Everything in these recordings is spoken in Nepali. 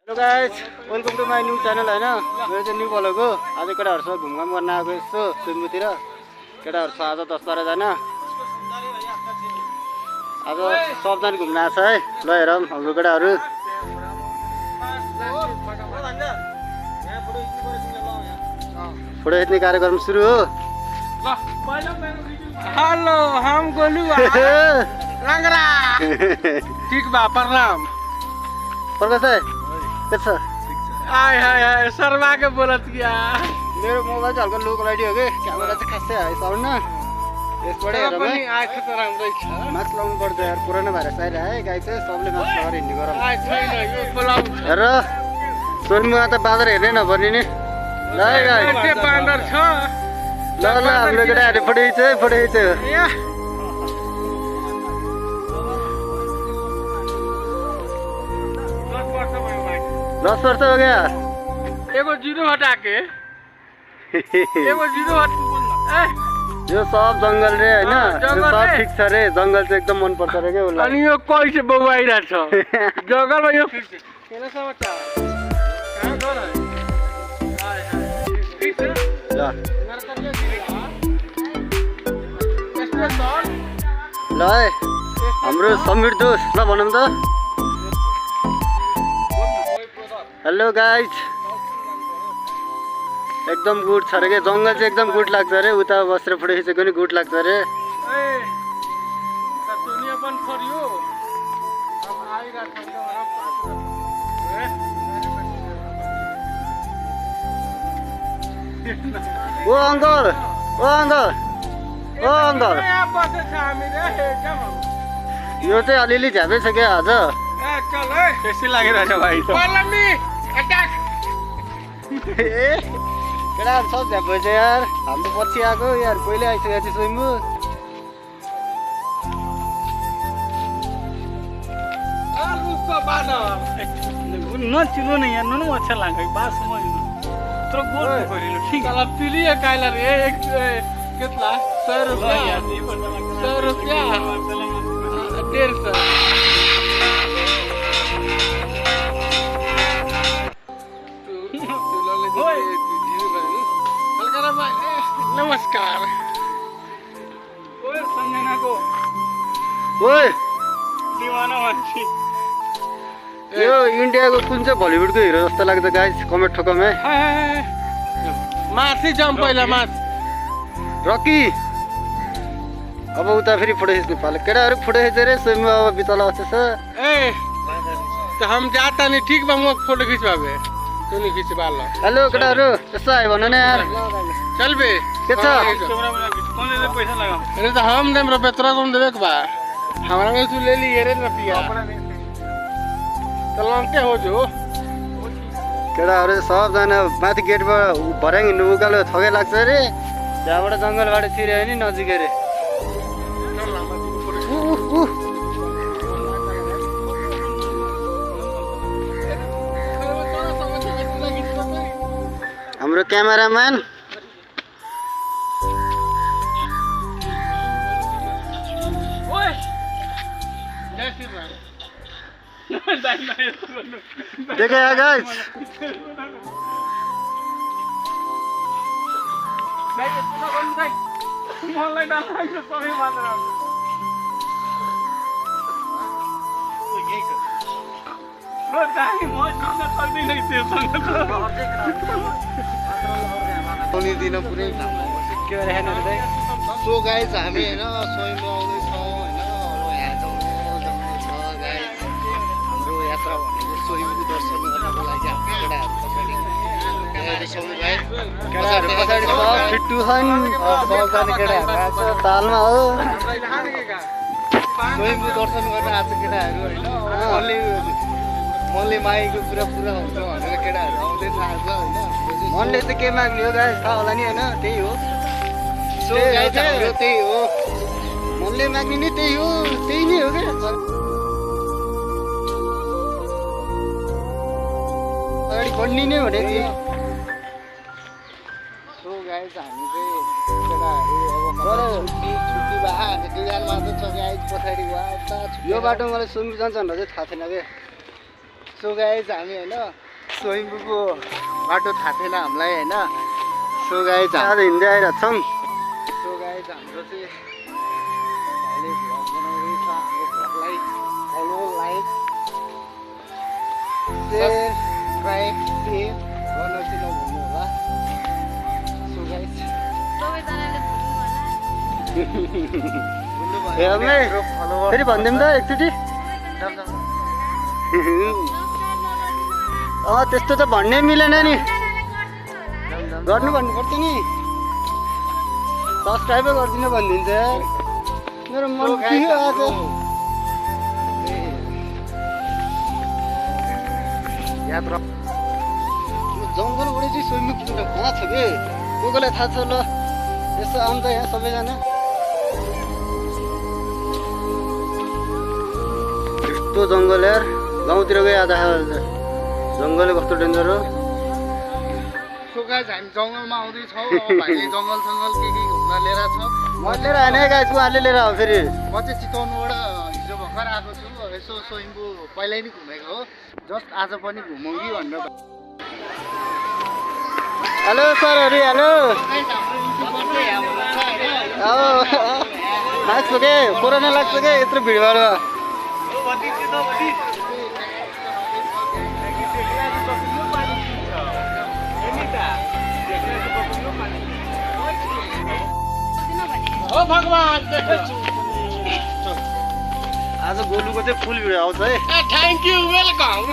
Hello guys, welcome to my new channel होइन। मेरो चाहिँ न्यू फलोको आज केटाहरूसँग घुमघाम गर्न आएको यस्तो सुइम्बुतिर। केटाहरू छ आज 10-12 जना। आज सबजना घुम्न आएको छ है। ल हेरौँ हाम्रो केटाहरू। फोटो खिच्ने कार्यक्रम सुरु हो। हेलो हम गोलू रंगरा ठीक बा प्रणाम प्रकाश है के छ? आय हाय हाय शर्मा के बोलत गया मेरो मोबाइल चाहिँ हल्का लो क्वालिटी हो कि क्यामेरा चाहिँ खासै हाई साउन्ड न यसबाट हेरौँ है। आँख त राम्रै छ मास्क लगाउनु पर्छ यार, कोरोना भाइरस आइरहेको है। गाई चाहिँ सबले मास्क लगाएर हिँड्ने गरौँ। छैन यो बोलाउँछ हेर सोनमा त बाँदर हेर्नै नपर्ने नि। ल है गाई के बान्दर छ ल ल हाम्रो केटाहरूले फोटो खिच्यो या 10 वर्ष हो गया। एगो जीरो हटा के एगो जीरो हट यो सब जङ्गल रे होइन, यो जङ्गल सब रे। ठिक छ रे। जङ्गल चाहिँ एकदम मन पर्छ रे के उसलाई। अनि यो कैसे बौआइरा छ जंगलमा यो केना समाचार कहाँ घर है हाय हाय ठीक छ ल ल है हाम्रो समीर दोस्त ल भनौँ त। हेलो गाइज, एकदम गुड छ रे के जङ्गल चाहिँ एकदम गुड लाग्छ रे। उता बसेर फोटो खिचेको नि गुड लाग्छ रे। ओ अङ्कल ओ अङ्कल ओ अङ्कल, यो चाहिँ अलिअलि झ्यापै छ क्या आज। कैसी लागिरहेछ भाइ केटाहरू सब झ्याप भएछ यार। हाम्रो पछि आएको यार, कहिले आइसकेको थियो स्वयम्बु। नचिनो न यहाँ नुनु अच्छा लाग्छ बास म तर गोल गरिलो ठीक है पिलिए काइला रे एक कितना 100 रुपया 100 रुपया 150 नमस्कार ओए संजना को ओए दीवाना मान्छे यो इन्डियाको कुन चाहिँ बलिउडको हिरो जस्तो लाग्छ गाइस? कमेन्ट ठोकौँ है। माथि जाउँ पहिला माथि रकी अब उता फेरि फोटो खिच्नु पालो। केटाहरू फोटो खिचेर रे स्वयम्बु अब बितल आउँछ। ए तो हम जाता नहीं ठीक बा मुझे फोटो खिंचवावे तू नहीं खिंचवा लो हेलो केटाहरू यस्तो आयो भन्नु न यार। चल बे के छ? पैसा लगा अरे तो हम देम रुपए तोरा तुम देवे के बा हमरा में तू ले ली रे रुपया तो लंके हो जो केटाहरू सबजना माथि गेटबाट भर्याङ हिँड्नु उकालो थकै लाग्छ रे। त्यहाँबाट जङ्गलबाट छिर्यो नि नजिकै रे। हाम्रो क्यामेराम्यान देखे गाइस दिन पुरै के भइरहेको सो गाइस हामी होइन स्वयम्बु आउँदैछौँ होइन। यहाँ जङ्गल छ गाइस। हाम्रो यात्रा भनेको स्वयम्बु दर्शन गर्नको लागि हाम्रो केटाहरू पछाडि सब फिट्टु छन्। सबजना केटाहरू आएको छ तालमा हो स्वयम्बु दर्शन गर्न आएको केटाहरू होइन। मनले मागेको कुरा पुरा हुन्छ भनेर केटाहरू आउँदैछ आज होइन। मनले चाहिँ के माग्ने हो गाइस थाहा होला नि होइन, त्यही हो। त्यही हो मनले माग्ने नि त्यही हो, त्यही नै हो क्या। अगाडि बढ्ने नै हो नि। सो गाइस हामी चाहिँ केटाहरू अब छुट्टी भए दुईजना मात्र छ गाइस। पछाडि यो बाटो मलाई सुन्नु जान्छ भनेर चाहिँ थाहा छैन क्या। सो सो गाइज हामी होइन स्वयम्भूको बाटो थाहा थिएन हामीलाई होइन। सो गाइज आज हिँड्दै आइरहेको छौँ। सो गाइज हाम्रो चाहिँ अहिले भ्लग बनाउँदैछ। हाम्रो भ्लगलाई फलो लाइक सब्सक्राइब गर्न चाहिँ नभुल्नु होला। सो गाइज फेरि भनिदिउँ त एकचोटि। त्यस्तो त भन्नै मिलेन नि, गर्नु भन्नुपर्छ नि। सब्सक्राइबै गरिदिनु भनिदिन्छ यार। मेरो मन के हो आज। यात्रा जङ्गलबाट चाहिँ स्वयम्भू पुग्न कहाँ छ कि को कोलाई थाहा छ? ल यसो आउँछ यहाँ सबैजना। यस्तो जङ्गल यार, गाउँतिर गए आधा जङ्गलै कस्तो डेन्जर हो। सो गाइस हामी जङ्गलमा आउँदैछौँ। भाइले जङ्गल के घुम्न लिएर छ। म लिएर आएन गाइस, उहाँले लिएर आऊ। फेरि म चाहिँ चितवनबाट हिजो भर्खर आएको छु। यसो स्वयम्भू पहिल्यै नै घुमेको हो, जस्ट आज पनि घुमौँ कि भनेर। हेलो सरहरू, हेलो। लाग्छ के कोरोना लाग्छ के यत्रो भिडभाडमा। आज गोलुको चाहिँ फुल भिड आउँछ है। Thank you, welcome.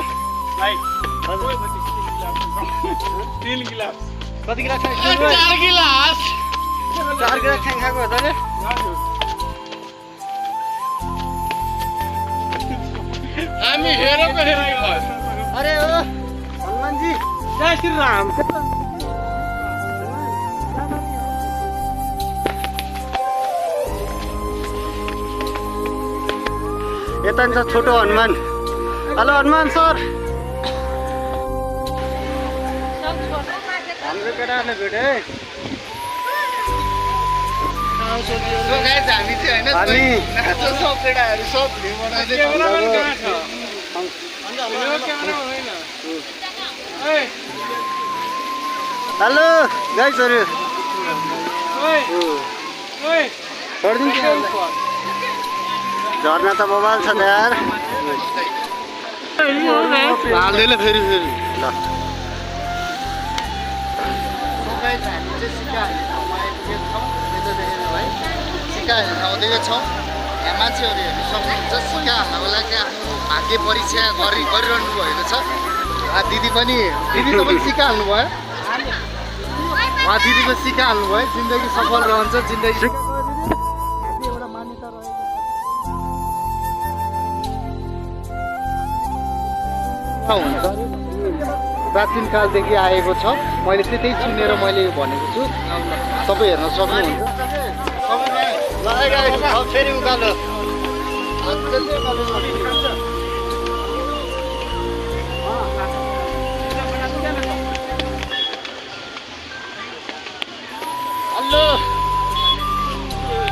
3 गिलास कति गिलास खाएको? 4 गिलास। 4 गिलास खाएको हो त नि। हामी हेरेको भयो। अरे हो हनुमानजी, जय श्री राम। यता छ छोटो हनुमान। Hello Hanuman sir. हाम्रो केटाहरूले भेट है। हामी चाहिँ होइन सब केटाहरू सब हेलो गाइसहरू झर्ना त बबाल छ त यार। हाल्दैन फेरि ल। सिक्का हेर्न आउँदैकै छौँ। यहाँ मान्छेहरू हेर्नु सक्नुहुन्छ। सिक्का हाल्नको लागि आफ्नो भाग्य परीक्षा गरिरहनु भएको छ। दिदी पनि तपाईँ सिक्का हाल्नुभयो। उहाँ दिदीको सिक्का हाल्नुभयो। जिन्दगी सफल रहन्छ। जिन्दगी एउटा मान्यता रहेको हुन्छ। प्राचीन कालदेखि आएको छ। मैले चाहिँ त्यही सुनेर मैले भनेको छु। तपाईँ हेर्न सक्नुहुन्छ। फेरि उकालो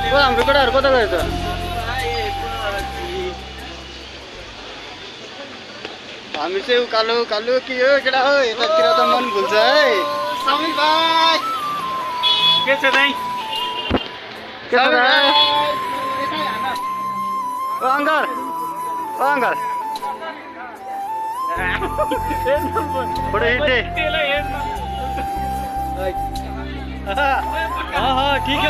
हेलो हाम्रो केटाहरू कता गयो त? हामी चाहिँ उकालो उकालो के हो केटा हो? यतातिर त मन भुल्छ है। समीर भाइ के छ दाइ? के छ भाइ? ओ अङ्कल, ओ अङ्कल फोटो खिच्दै। हाँ ठीक है।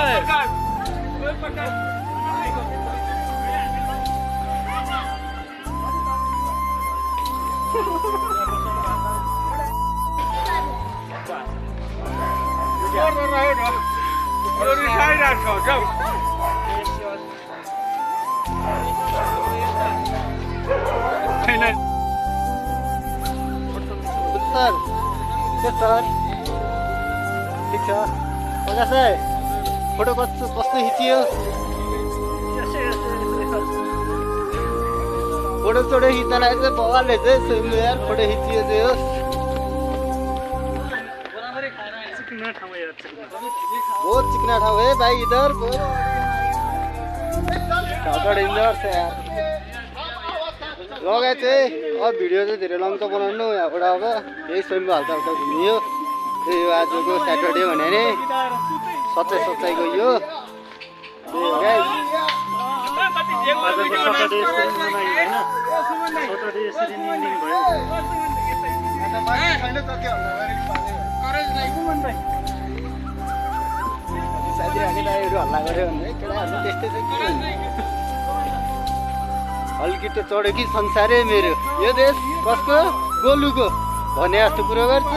सर के सर ठिक छ? प्रकाश है फोटो कस्तो खिचियो? फोटो खिच्नलाई चाहिँ भगवान्ले चाहिँ स्वयम्भू यार फोटो खिचियो चाहिँ हो। बहुत चिकना ठाउँ है भाइ इधर। डेन्जर छ यार। लगायत चाहिँ अब भिडियो चाहिँ धेरै लङ त बनाउनु यहाँबाट अब यही स्वयम्भू हल्का हल्का घुमियो त्यही हो आजको स्याटरडे भने नि सच्चाइ गइयो त्यही हो गाइस आजको सटरडे यसरी मनाइयो होइन सटरडे यसरी इन्डिङ भयो साथीहरू हल्ला गऱ्यो भने केटाहरू त्यस्तै छ कि अलिकति चढ्यो कि संसारै मेरो यो देश कसको गोलुको भने जस्तो कुरो गर्छ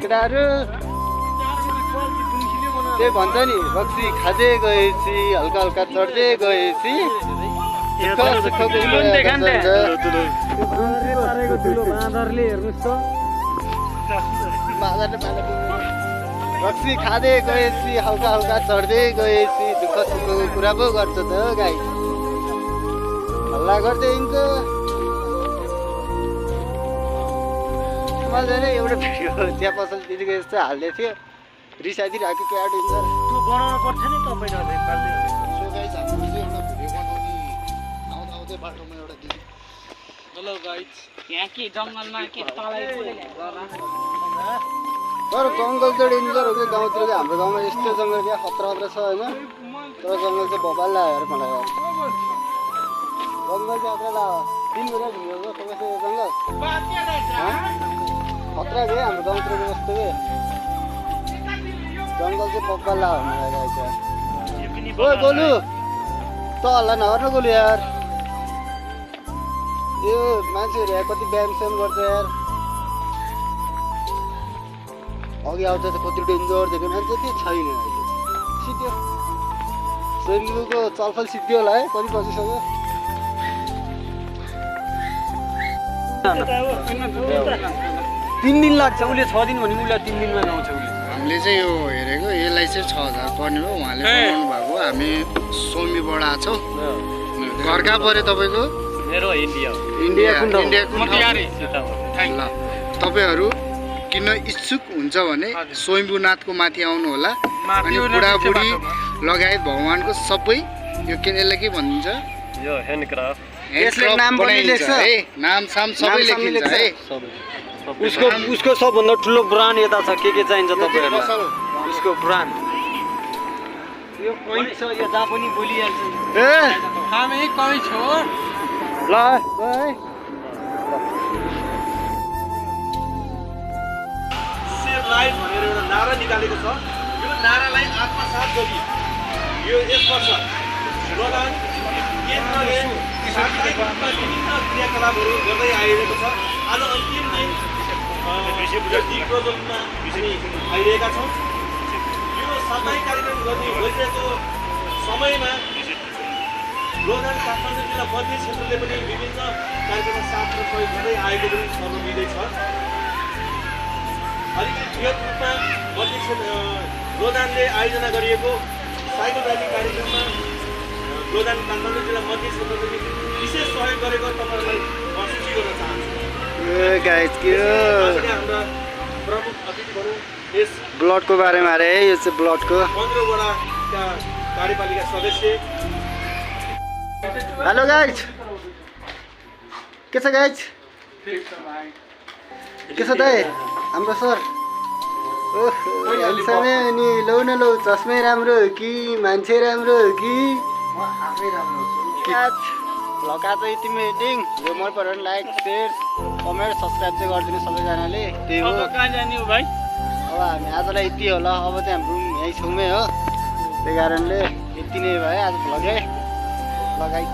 केटाहरू त्यही भन्छ नि रक्सी खाँदै गएपछि हल्का हल्का चढ्दै गएपछि रक्सी खाँदै गएपछि हल्का हल्का चढ्दै गएपछि दुःख सुखको कुरा पो गर्छ त गाई हल्ला गर्दै हिँड्छ मैले नै एउटा भिडियो चिया पसल दिदीको यस्तो हाल्दै थियो रिसाइदिरहेको क्याट हुन्छ त्यो बनाउनु पर्छ नि तपाईँले सो गाइस हाम्रो चाहिँ एउटा भिडियो बनाउने आउँदै बाटोमा एउटा दिदी हेलो गाइस यहाँ के जङ्गलमा के तलै तर जङ्गल चाहिँ डेन्जर हो कि गाउँतिर चाहिँ हाम्रो गाउँमा यस्तो जङ्गल क्या खतरा खतरा छ होइन तर जङ्गल चाहिँ भोपाल लाग्यो हेर मलाई जङ्गल चाहिँ खतरा लाग्यो 3 बजे घुमेको तपाईँको जङ्गल खतरा गयो हाम्रो गाउँतिर जस्तो के जङ्गल चाहिँ पक्का लाग्यो मलाई गाइस ओ गोलु त हल्ला नगर्नु गोलु यार यो मान्छेहरू यहाँ कति व्यायाम स्याम गर्छ यार अघि आउँछ त कति डेन्जर देख्यो मान्छे त्यही छैन अहिले सिद्धियो स्वयम्भूको चलफल सिद्धियो होला है कति बजिसक्यो 3 दिन लाग्छ उसले 6 दिन भने उसलाई 3 दिनमा गाउँछ उसले हामीले चाहिँ यो हेरेको यसलाई चाहिँ 6000 पर्ने हो उहाँले बनाउनु भएको हामी सोमीबाट आएको छौँ घर कहाँ पऱ्यो तपाईँको मेरो इन्डिया इन्डिया कुन ठाउँ? ल ल तपाईँहरू किन्न इच्छुक हुन्छ भने स्वयम्भूनाथको माथि आउनु होला अनि बुढाबुढी लगायत भगवानको सबै यो यसलाई के भनिन्छ यो ह्यान्डक्राफ्ट यसले नाम पनि लेख्छ है नाम साम सबै लेखिन्छ है उसको सबभन्दा ठुलो ब्रान्ड यता छ के चाहिन्छ तपाईँहरूलाई उसको ब्रान्ड यो पोइन्ट छ यो जहाँ पनि बोलिहाल्छ ए हामी कहीँ छौ ल लाइफ भनेर एउटा नारा निकालेको छ यो नारालाई आत्मसात गरी यो 1 वर्ष स्लोगान केन्द्रले सामुदायिक रूपमा विभिन्न क्रियाकलापहरू गर्दै आइरहेको छ आज अन्तिम दिन दिग्प्रज्वलनमा हामी आइरहेका छौँ यो साप्ताहिक कार्यक्रम गर्ने भइरहेको समयमा लोधान काठमाडौँ जिल्ला मध्य क्षेत्रले पनि विभिन्न कार्यक्रममा साथ र सहयोग गर्दै आएको पनि सर्वविदित छ अलिकति बृहत रूपमा मध्य क्षेत्र लोधानले आयोजना गरिएको साइकल र्याली कार्यक्रममा लोधान काठमाडौँ जिल्ला मध्य क्षेत्रले विशेष सहयोग गरेको तपाईँहरूलाई म सूची गर्न चाहन्छु हाम्रा प्रमुख अतिथि भनौँ यस ब्लडको बारेमा अरे यो चाहिँ ब्लडको 15 वडाका कार्यपालिका सदस्य हेलो गाइज के छ गाइज के छ दाइ हाम्रो सर ओहो नि लौ न लौ चस्मै राम्रो हो कि मान्छे राम्रो हो कि भ्लग आज यति मिटिङ यो मन पऱ्यो भने लाइक सेयर कमेन्ट सब्सक्राइब चाहिँ गरिदिनु सबैजनाले त्यही हो कहाँ जाने हो भाइ अब हामी आजलाई यति होला अब चाहिँ हाम्रो यहीँ छेउमै हो त्यही कारणले यति नै भयो आज भ्लगै लगाइ